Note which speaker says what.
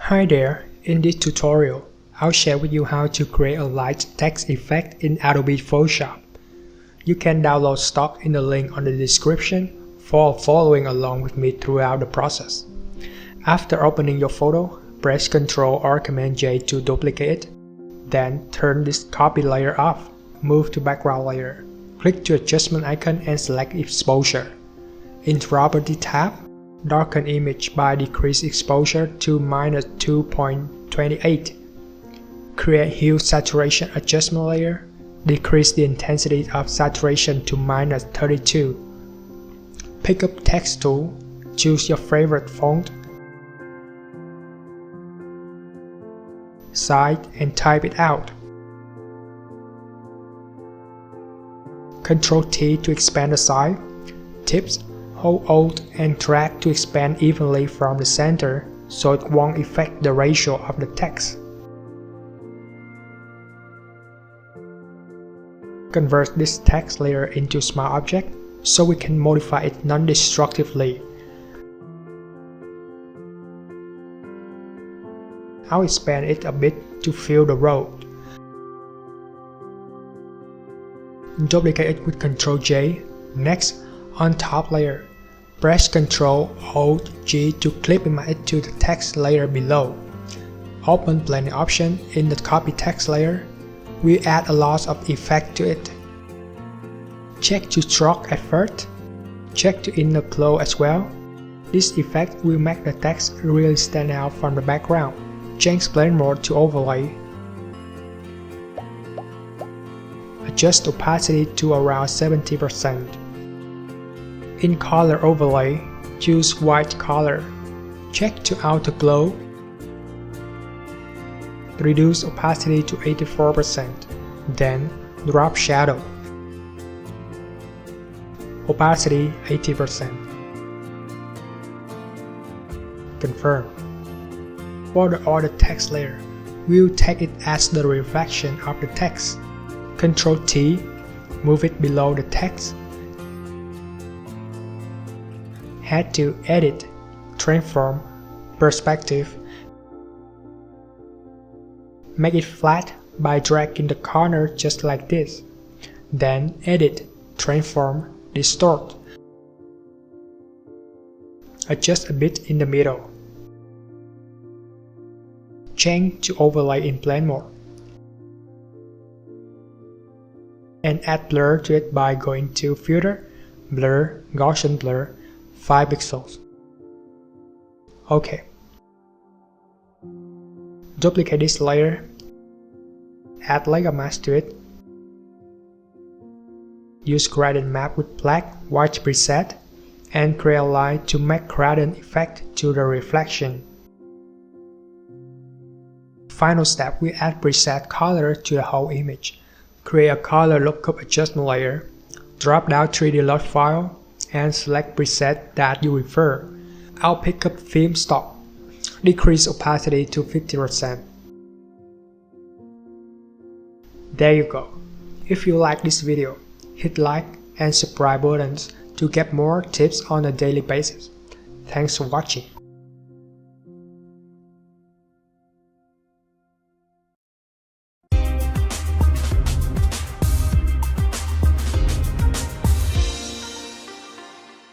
Speaker 1: Hi there, in this tutorial, I'll share with you how to create a light text effect in Adobe Photoshop. You can download stock in the link on the description for following along with me throughout the process. After opening your photo, press Ctrl or Command J to duplicate it. Then turn this copy layer off. Move to background layer. Click the adjustment icon and select exposure. In Property tab, darken image by decrease exposure to -2.28. Create hue saturation adjustment layer. Decrease the intensity of saturation to -32. Pick up text tool. Choose your favorite font. Size and type it out. Ctrl T to expand the size. Tips: hold Alt and drag to expand evenly from the center so it won't affect the ratio of the text. Convert this text layer into smart object so we can modify it non-destructively. I'll expand it a bit to fill the road. Duplicate it with Ctrl J. Next, on top layer, press Ctrl Alt G to clip it to the text layer below. Open blending option in the copy text layer. We add a lot of effect to it. Check to stroke at first. Check to inner glow as well. This effect will make the text really stand out from the background. Change blend mode to overlay. Adjust opacity to around 70%. In color overlay, choose white color. Check to outer glow. Reduce opacity to 84%. Then drop shadow. Opacity 80%. Confirm. For the other text layer, we'll take it as the reflection of the text. Ctrl T, move it below the text. Head to Edit, Transform, Perspective. Make it flat by dragging the corner just like this. Then Edit, Transform, Distort. Adjust a bit in the middle. Change to overlay in blend mode. And add blur to it by going to Filter, Blur, Gaussian Blur, 5 pixels. OK. Duplicate this layer. Add layer mask to it. Use gradient map with black, white preset, and create a line to make gradient effect to the reflection. Final step, we add preset color to the whole image. Create a color lookup adjustment layer. Drop down 3D log file and select preset that you prefer. I'll pick up film stock. Decrease opacity to 50%. There you go. If you like this video, hit like and subscribe buttons to get more tips on a daily basis. Thanks for watching.